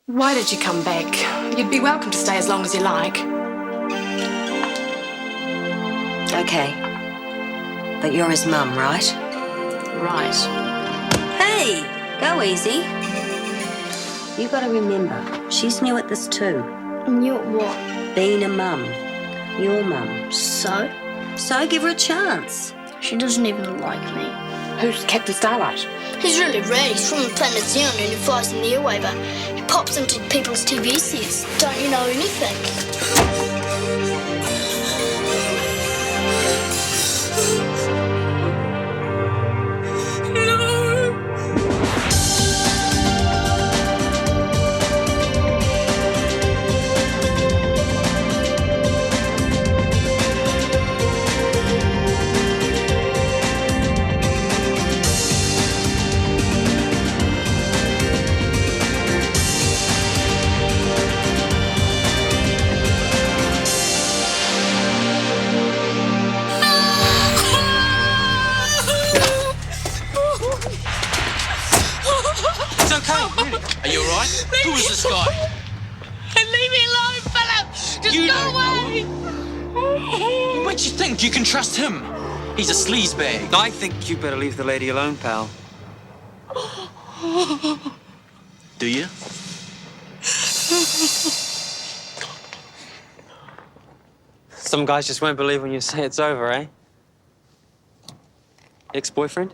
Why did you come back? You'd be welcome to stay as long as you like. Okay. But you're his mum, right? Right. Hey! Go easy. You gotta remember, she's new at this too. New at what? Being a mum. Your mum. So? So give her a chance. She doesn't even like me. Who's Captain Starlight? He's really rare. He's from the planet Xeon and he flies in the airwaver. He pops into people's TV sets. Don't you know anything? Are you alright? Who is this guy? Leave me alone, Philip! Just go away! What makes you think you can trust him? He's a sleazebag. I think you better leave the lady alone, pal. Do you? Some guys just won't believe when you say it's over, eh? Ex-boyfriend?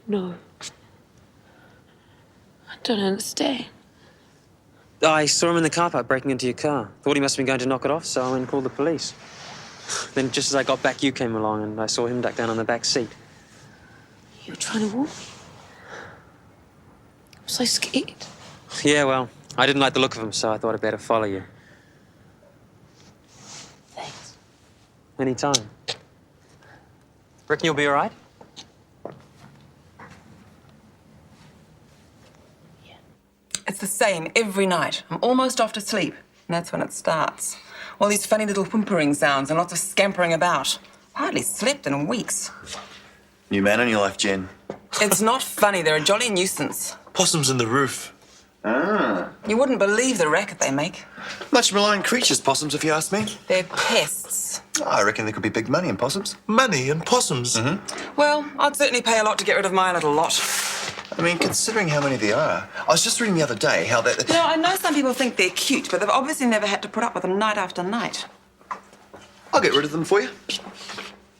No. I don't understand. I saw him in the car park breaking into your car. Thought he must have been going to knock it off, so I went and called the police. Then just as I got back, you came along and I saw him duck down on the back seat. You were trying to warn me. I'm so scared. Yeah, well, I didn't like the look of him, so I thought I'd better follow you. Thanks. Anytime. Reckon you'll be all right? It's the same every night. I'm almost off to sleep, and that's when it starts. All these funny little whimpering sounds and lots of scampering about. Hardly slept in weeks. New man in your life, Jen. It's not funny. They're a jolly nuisance. Possums in the roof. Ah. You wouldn't believe the racket they make. Much maligned creatures, possums, if you ask me. They're pests. I reckon there could be big money in possums. Money and possums? Well, I'd certainly pay a lot to get rid of my little lot. I mean, considering how many there are. I was just reading the other day how that... You know, I know some people think they're cute, but they've obviously never had to put up with them night after night. I'll get rid of them for you.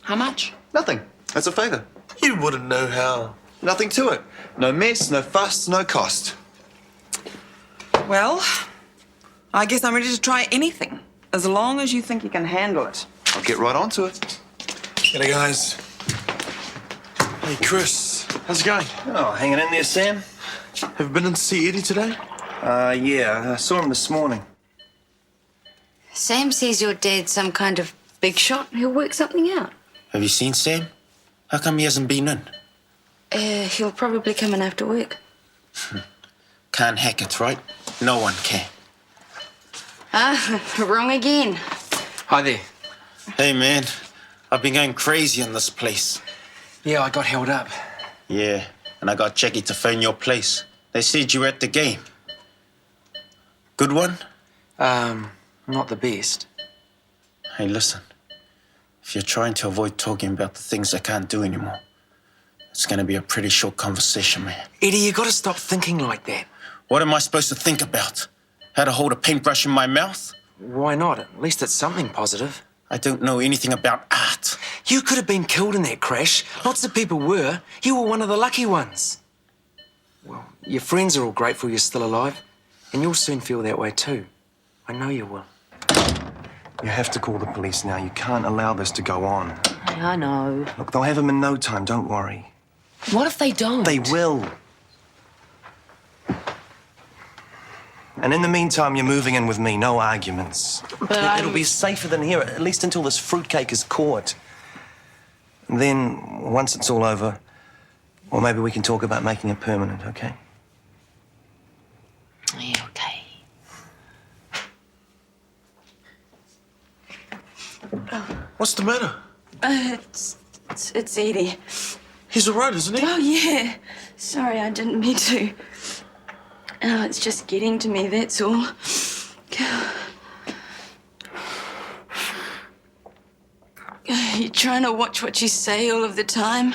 How much? Nothing. That's a favour. You wouldn't know how. Nothing to it. No mess, no fuss, no cost. Well, I guess I'm ready to try anything, as long as you think you can handle it. I'll get right onto it. G'day, guys. Hey, Chris. How's it going? Oh, hanging in there, Sam? Have you been in to see Eddie today? Yeah, I saw him this morning. Sam says your dad's some kind of big shot. He'll work something out. Have you seen Sam? How come he hasn't been in? He'll probably come in after work. Can't hack it, right? No one can. Ah, wrong again. Hi there. Hey, man. I've been going crazy in this place. Yeah, I got held up. Yeah, and I got Jackie to phone your place. They said you were at the game. Good one? Not the best. Hey, listen. If you're trying to avoid talking about the things I can't do anymore, it's going to be a pretty short conversation, man. Eddie, you gotta stop thinking like that. What am I supposed to think about? How to hold a paintbrush in my mouth? Why not? At least it's something positive. I don't know anything about art. You could have been killed in that crash. Lots of people were. You were one of the lucky ones. Well, your friends are all grateful you're still alive, and you'll soon feel that way too. I know you will. You have to call the police now. You can't allow this to go on. I know. Look, they'll have him in no time. Don't worry. What if they don't? They will. And in the meantime, you're moving in with me. No arguments. But It'll be safer than here, at least until this fruitcake is caught. And then, once it's all over, well, maybe we can talk about making it permanent, okay? Yeah, okay. What's the matter? It's Edie. He's all right, isn't he? Oh, yeah. Sorry, I didn't mean to. Oh, it's just getting to me, that's all. You're trying to watch what you say all of the time.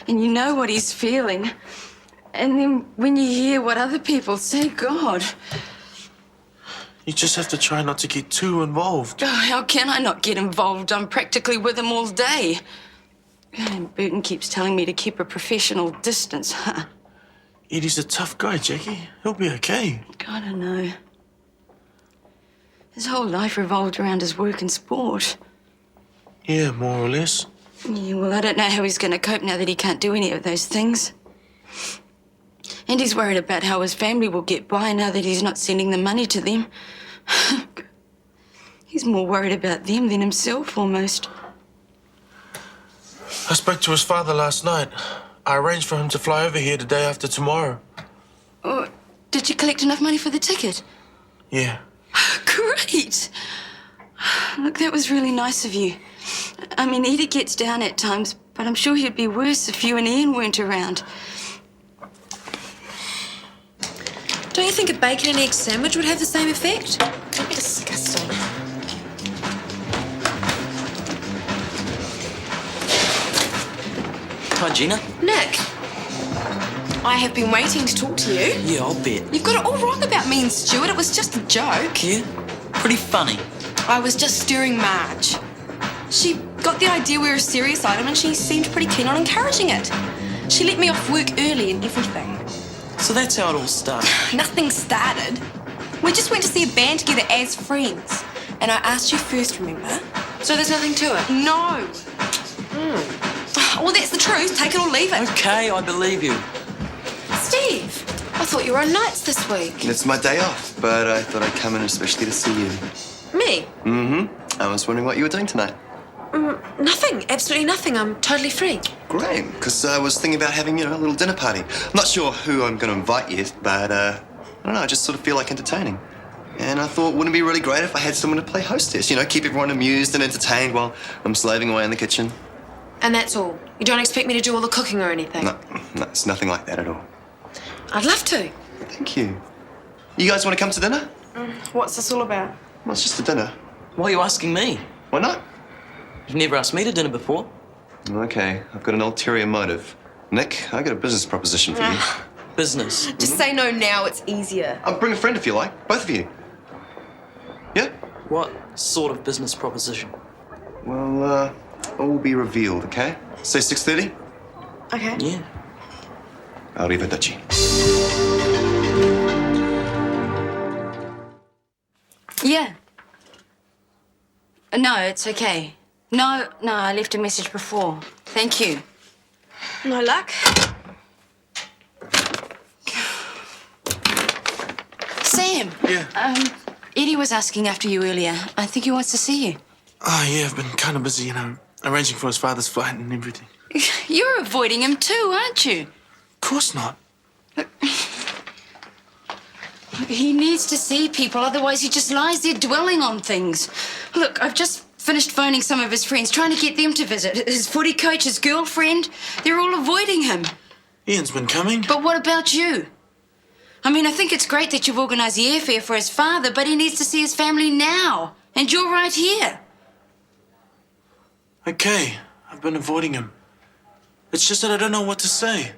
And you know what he's feeling. And then when you hear what other people say, God. You just have to try not to get too involved. Oh, how can I not get involved? I'm practically with him all day. And Burton keeps telling me to keep a professional distance. Eddie's a tough guy, Jackie. He'll be okay. God, I know. His whole life revolved around his work and sport. Yeah, more or less. Yeah, well, I don't know how he's going to cope now that he can't do any of those things. And he's worried about how his family will get by now that he's not sending the money to them. He's more worried about them than himself, almost. I spoke to his father last night. I arranged for him to fly over here the day after tomorrow. Oh, did you collect enough money for the ticket? Yeah. Great! Look, that was really nice of you. I mean, Edie gets down at times, but I'm sure he'd be worse if you and Ian weren't around. Don't you think a bacon and egg sandwich would have the same effect? Disgusting. Hi, Gina. Nick, I have been waiting to talk to you. Yeah, I'll bet. You've got it all wrong about me and Stuart. It was just a joke. Yeah? Pretty funny. I was just stirring Marge. She got the idea we were a serious item and she seemed pretty keen on encouraging it. She let me off work early and everything. So that's how it all started. Nothing started. We just went to see a band together as friends. And I asked you first, remember? So there's nothing to it? No. Well, that's the truth. Take it or leave it. Okay, I believe you. Steve, I thought you were on nights this week. It's my day off, but I thought I'd come in especially to see you. Me? Mm-hmm. I was wondering what you were doing tonight. Nothing. Absolutely nothing. I'm totally free. Great, because I was thinking about having, a little dinner party. I'm not sure who I'm going to invite yet, but I don't know, I just sort of feel like entertaining. And I thought, wouldn't it be really great if I had someone to play hostess? Keep everyone amused and entertained while I'm slaving away in the kitchen. And that's all? You don't expect me to do all the cooking or anything? No, it's nothing like that at all. I'd love to. Thank you. You guys want to come to dinner? What's this all about? Well, it's just a dinner. Why are you asking me? Why not? You've never asked me to dinner before. Okay, I've got an ulterior motive. Nick, I got a business proposition for you. Business. Just say no now, it's easier. I'll bring a friend if you like, both of you. Yeah? What sort of business proposition? Well, all will be revealed, okay? Say 6:30? Okay. Yeah. Arrivederci. Yeah. No, it's okay. No, I left a message before. Thank you. No luck? Sam. Yeah. Eddie was asking after you earlier. I think he wants to see you. Oh, yeah, I've been kind of busy, arranging for his father's flight and everything. You're avoiding him too, aren't you? Of course not. He needs to see people, otherwise he just lies there dwelling on things. Look, I've just finished phoning some of his friends, trying to get them to visit. His footy coach, his girlfriend, they're all avoiding him. Ian's been coming. But what about you? I mean, I think it's great that you've organised the airfare for his father, but he needs to see his family now. And you're right here. Okay, I've been avoiding him. It's just that I don't know what to say.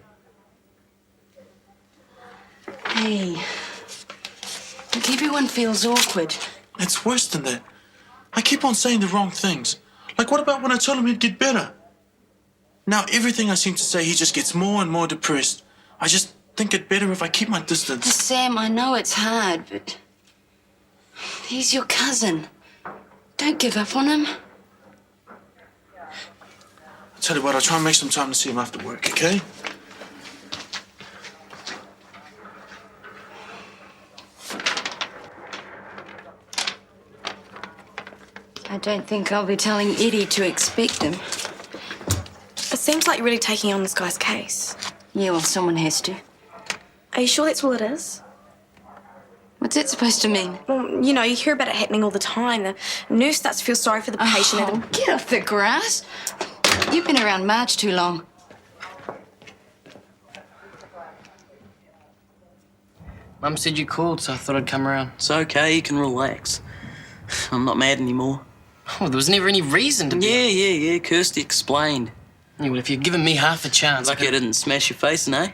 Hey, look, everyone feels awkward. It's worse than that. I keep on saying the wrong things. Like, what about when I told him he'd get better? Now, everything I seem to say, he just gets more and more depressed. I just think it better if I keep my distance. Sam, I know it's hard, but he's your cousin. Don't give up on him. I'll tell you what, I'll try and make some time to see him after work, okay? I don't think I'll be telling Eddie to expect him. It seems like you're really taking on this guy's case. Yeah, well, someone has to. Are you sure that's all it is? What's that supposed to mean? Well, you hear about it happening all the time. The nurse starts to feel sorry for the patient. Oh, get off the grass. You've been around Marge too long. Mum said you called, so I thought I'd come around. It's okay, you can relax. I'm not mad anymore. Oh, there was never any reason to be. Yeah. Kirsty explained. Yeah, well, if you'd given me half a chance... Lucky I didn't smash your face, eh?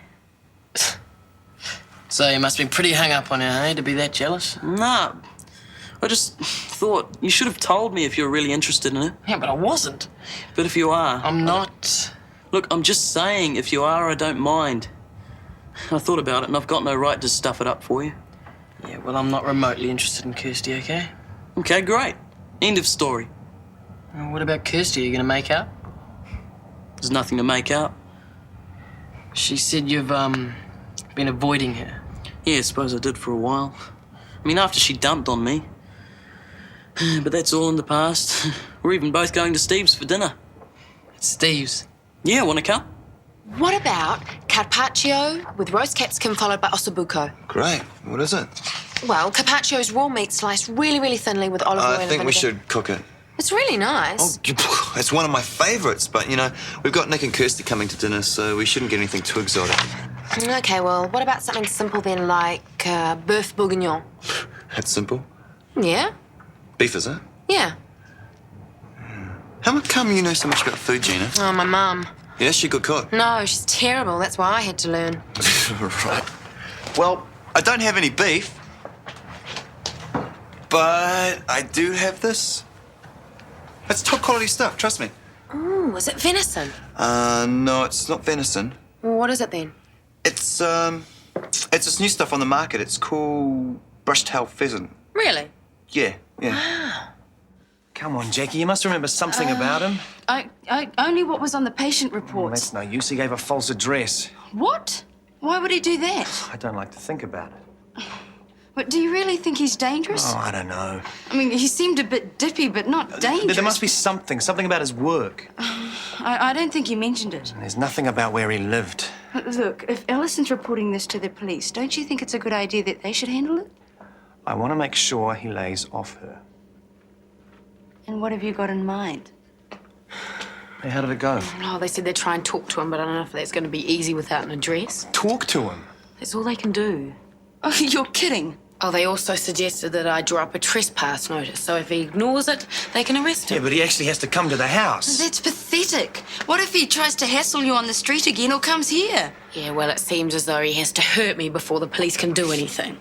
So you must be pretty hung up on her, eh, to be that jealous? Nah. I just thought you should have told me if you were really interested in her. Yeah, but I wasn't. But if you are... I'm not. Look, I'm just saying, if you are, I don't mind. I thought about it, and I've got no right to stuff it up for you. Yeah, well, I'm not remotely interested in Kirsty, okay? Okay, great. End of story. Well, what about Kirsty? Are you going to make out? There's nothing to make out. She said you've, been avoiding her. Yeah, I suppose I did for a while. I mean, after she dumped on me. But that's all in the past. We're even both going to Steve's for dinner. Steve's? Yeah, want to come? What about carpaccio with roast capsicum followed by ossobuco? Great. What is it? Well, carpaccio is raw meat sliced really, really thinly with olive oil and I think we vinegar. should cook it. It's really nice. Oh, it's one of my favourites, but, you know, we've got Nick and Kirsty coming to dinner, so we shouldn't get anything too exotic. Okay, well, what about something simple then, like bœuf bourguignon? That's simple. Yeah? Beef, is it? Yeah. How come you know so much about food, Gina? Oh, my mum. Yeah, is she a good cook? No, she's terrible. That's why I had to learn. Right. Well, I don't have any beef, but I do have this. It's top quality stuff, trust me. Ooh, is it venison? No, it's not venison. Well, what is it then? It's this new stuff on the market. It's called brush-tailed pheasant. Really? Yeah. Come on, Jackie, you must remember something about him. I only what was on the patient Well, report. that's no use. He gave a false address. What? Why would he do that? I don't like to think about it. But do you really think he's dangerous? Oh, I don't know. I mean, he seemed a bit dippy, but not dangerous. There must be something about his work. I don't think he mentioned it. There's nothing about where he lived. Look, if Alison's reporting this to the police, don't you think it's a good idea that they should handle it? I want to make sure he lays off her. And what have you got in mind? Hey, how did it go? Oh, they said they'd try and talk to him, but I don't know if that's going to be easy without an address. Talk to him. That's all they can do. Oh, you're kidding. Oh, they also suggested that I draw up a trespass notice, so if he ignores it, they can arrest him. Yeah, but he actually has to come to the house. That's pathetic. What if he tries to hassle you on the street again or comes here? Yeah, well, it seems as though he has to hurt me before the police can do anything.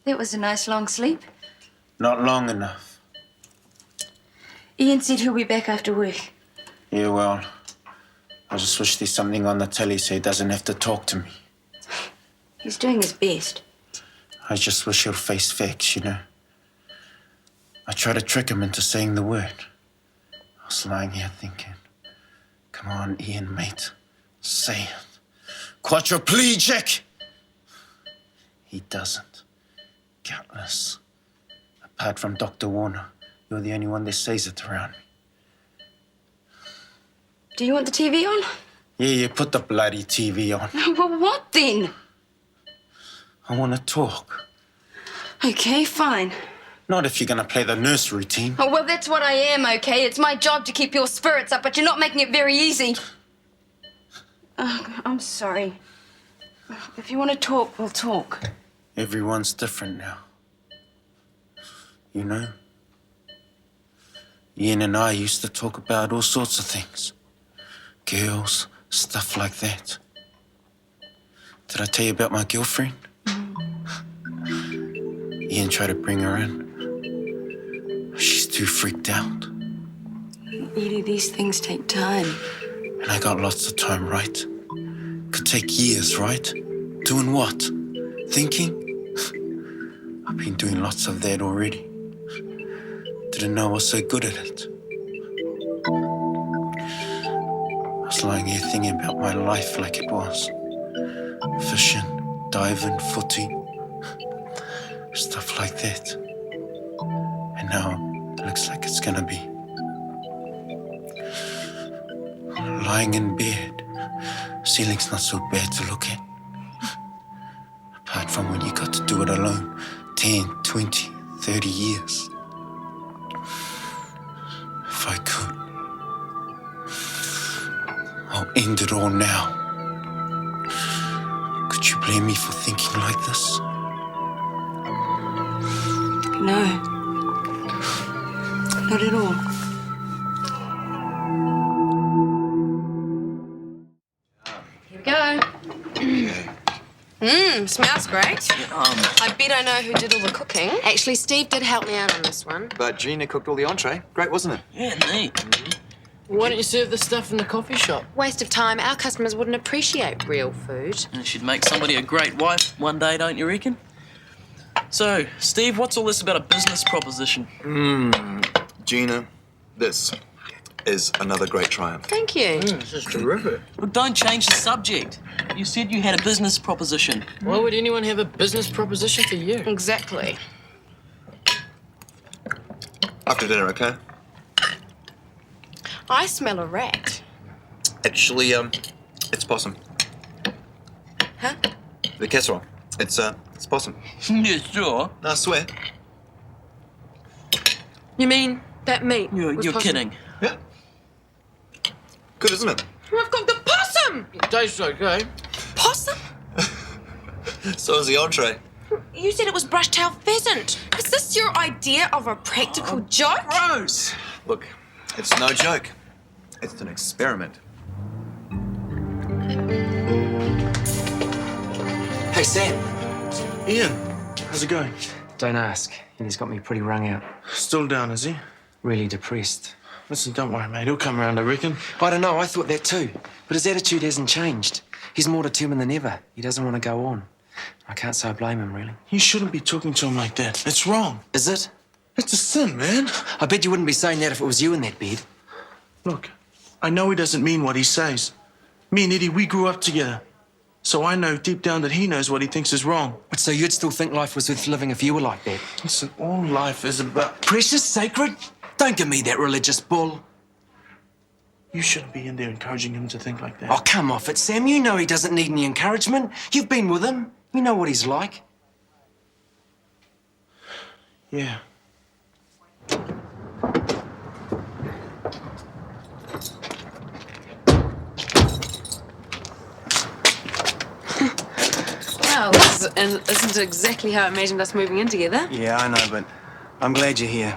That was a nice long sleep. Not long enough. Ian said he'll be back after work. Yeah, well, I just wish there's something on the telly so he doesn't have to talk to me. He's doing his best. I just wish he'll face facts, you know. I tried to trick him into saying the word. I was lying here thinking, come on, Ian, mate, say it. Quadriplegic! He doesn't. Countless. Apart from Dr. Warner, you're the only one that says it around me. Do you want the TV on? Yeah, you put the bloody TV on. Well, what then? I want to talk. Okay, fine. Not if you're going to play the nurse routine. Oh, well, that's what I am, okay? It's my job to keep your spirits up, but you're not making it very easy. Oh, I'm sorry. If you want to talk, we'll talk. Everyone's different now. You know? Ian and I used to talk about all sorts of things. Girls, stuff like that. Did I tell you about my girlfriend? Ian tried to bring her in. She's too freaked out. Edie, these things take time. And I got lots of time, right? Could take years, right? Doing what? Thinking? I've been doing lots of that already. Didn't know I was so good at it. I was lying here thinking about my life like it was. Fishing, diving, footing, stuff like that. And now it looks like it's gonna be. Lying in bed, ceiling's not so bad to look at. Apart from when you got to do it alone, 10, 20, 30 years. If I could. end it all now. Could you blame me for thinking like this? No. Not at all. Here we go. Smells great. I bet I know who did all the cooking. Actually, Steve did help me out on this one. But Gina cooked all the entree. Great, wasn't it? Yeah, neat. Why don't you serve the stuff in the coffee shop? Waste of time. Our customers wouldn't appreciate real food. You should make somebody a great wife one day, don't you reckon? So, Steve, what's all this about a business proposition? Gina, this is another great triumph. Thank you. This is terrific. Well, don't change the subject. You said you had a business proposition. Why would anyone have a business proposition for you? Exactly. After dinner, okay? I smell a rat. Actually, it's possum. Huh? The casserole. It's possum. Yeah, sure. No, I swear. You mean that meat? You're was possum? kidding. Yeah. Good, isn't it? I've got the possum! It tastes okay. Possum? So is the entree. You said it was brush-tailed pheasant. Is this your idea of a practical joke? Gross! Look, it's no joke. It's an experiment. Hey, Sam. Ian, how's it going? Don't ask. He's got me pretty wrung out. Still down, is he? Really depressed. Listen, don't worry, mate. He'll come around, I reckon. I don't know. I thought that too. But his attitude hasn't changed. He's more determined than ever. He doesn't want to go on. I can't say I blame him, really. You shouldn't be talking to him like that. It's wrong. Is it? It's a sin, man. I bet you wouldn't be saying that if it was you in that bed. Look, I know he doesn't mean what he says. Me and Eddie, we grew up together. So I know deep down that he knows what he thinks is wrong. So you'd still think life was worth living if you were like that? Listen, all life is about... Precious, sacred? Don't give me that religious bull. You shouldn't be in there encouraging him to think like that. Oh, come off it, Sam. You know he doesn't need any encouragement. You've been with him. You know what he's like. Yeah. Well, this isn't exactly how I imagined us moving in together. Yeah, I know, but I'm glad you're here.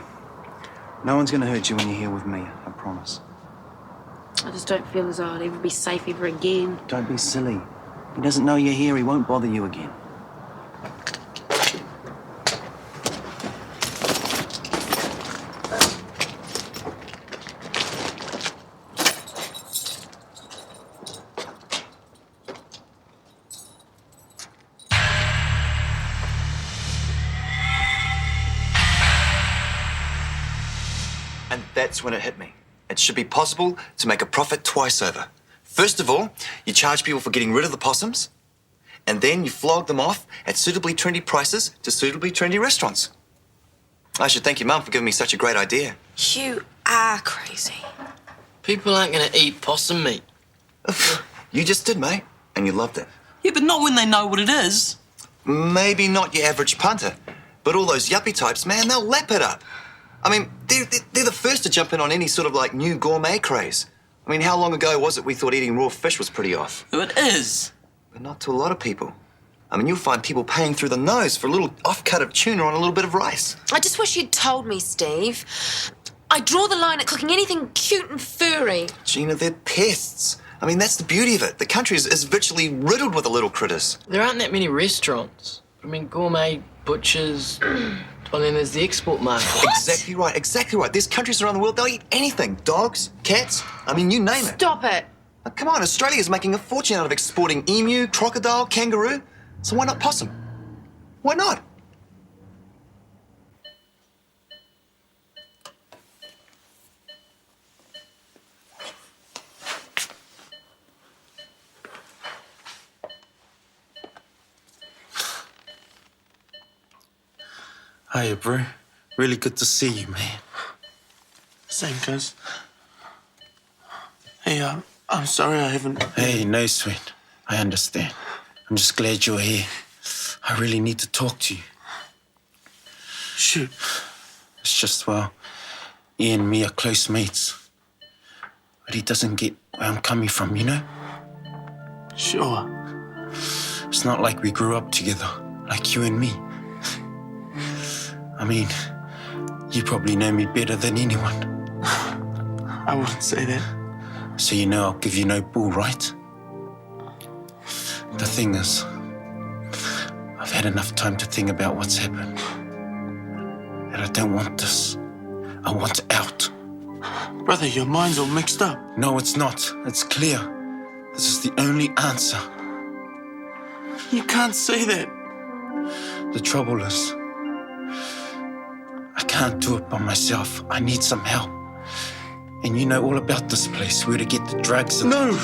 No one's gonna hurt you when you're here with me, I promise. I just don't feel as though I'd ever be safe ever again. Don't be silly. He doesn't know you're here. He won't bother you again. And that's when it hit me. It should be possible to make a profit twice over. First of all, you charge people for getting rid of the possums, and then you flog them off at suitably trendy prices to suitably trendy restaurants. I should thank your mum for giving me such a great idea. You are crazy. People aren't going to eat possum meat. You just did, mate, and you loved it. Yeah, but not when they know what it is. Maybe not your average punter, but all those yuppie types, man, they'll lap it up. I mean, they're the first to jump in on any sort of like new gourmet craze. I mean, how long ago was it we thought eating raw fish was pretty off? It is. But not to a lot of people. I mean, you'll find people paying through the nose for a little off-cut of tuna on a little bit of rice. I just wish you'd told me, Steve. I draw the line at cooking anything cute and furry. Gina, they're pests. I mean, that's the beauty of it. The country is virtually riddled with the little critters. There aren't that many restaurants. I mean, gourmet, butchers... Well, then there's the export market. What? Exactly right, exactly right. There's countries around the world, they'll eat anything. Dogs, cats, I mean, you name it. Stop it. Now, come on, Australia's making a fortune out of exporting emu, crocodile, kangaroo. So why not possum? Why not? Hiya, bro. Really good to see you, man. Same, cuz. Hey, I'm sorry I haven't... Hey, no, sweet. I understand. I'm just glad you're here. I really need to talk to you. Shoot. It's just, well, Ian and me are close mates. But he doesn't get where I'm coming from, you know? Sure. It's not like we grew up together, like you and me. I mean, you probably know me better than anyone. I wouldn't say that. So you know I'll give you no bull, right? The thing is, I've had enough time to think about what's happened. And I don't want this. I want out. Brother, your mind's all mixed up. No, it's not. It's clear. This is the only answer. You can't say that. The trouble is, I can't do it by myself. I need some help. And you know all about this place, where to get the drugs and... No!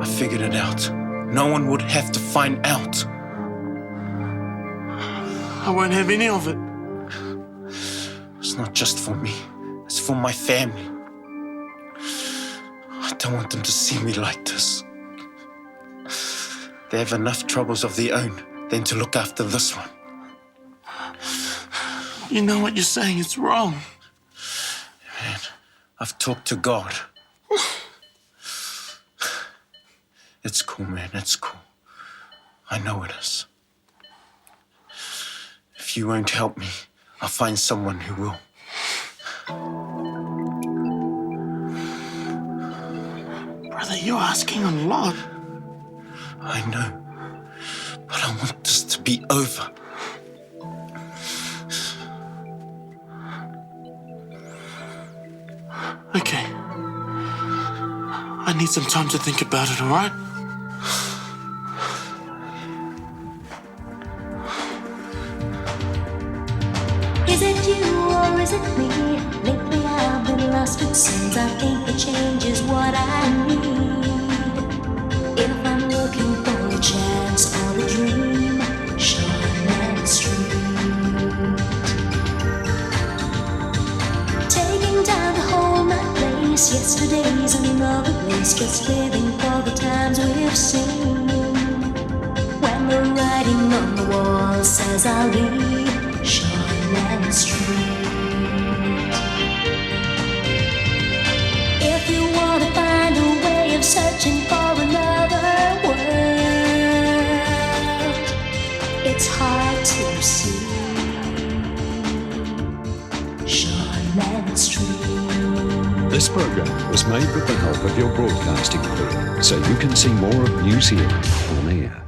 I figured it out. No one would have to find out. I won't have any of it. It's not just for me. It's for my family. I don't want them to see me like this. They have enough troubles of their own than to look after this one. You know what you're saying, it's wrong. Man, I've talked to God. It's cool, man, it's cool. I know it is. If you won't help me, I'll find someone who will. Brother, you're asking a lot. I know, but I want this to be over. Okay. I need some time to think about it, all right? Is it you or is it me? Lately I've been lost it seems. I think the change is what I need. If I'm looking for a chance or a dream, Shortland Street. Taking time to hold my place. Yesterday's another place. Just living for the times we've seen. When the writing on the wall says I'll leave Shortland Street. If you want to find a way of searching for another world, it's hard to see Shortland Street. This program was made with the help of your broadcasting fee, so you can see more of News Here on air.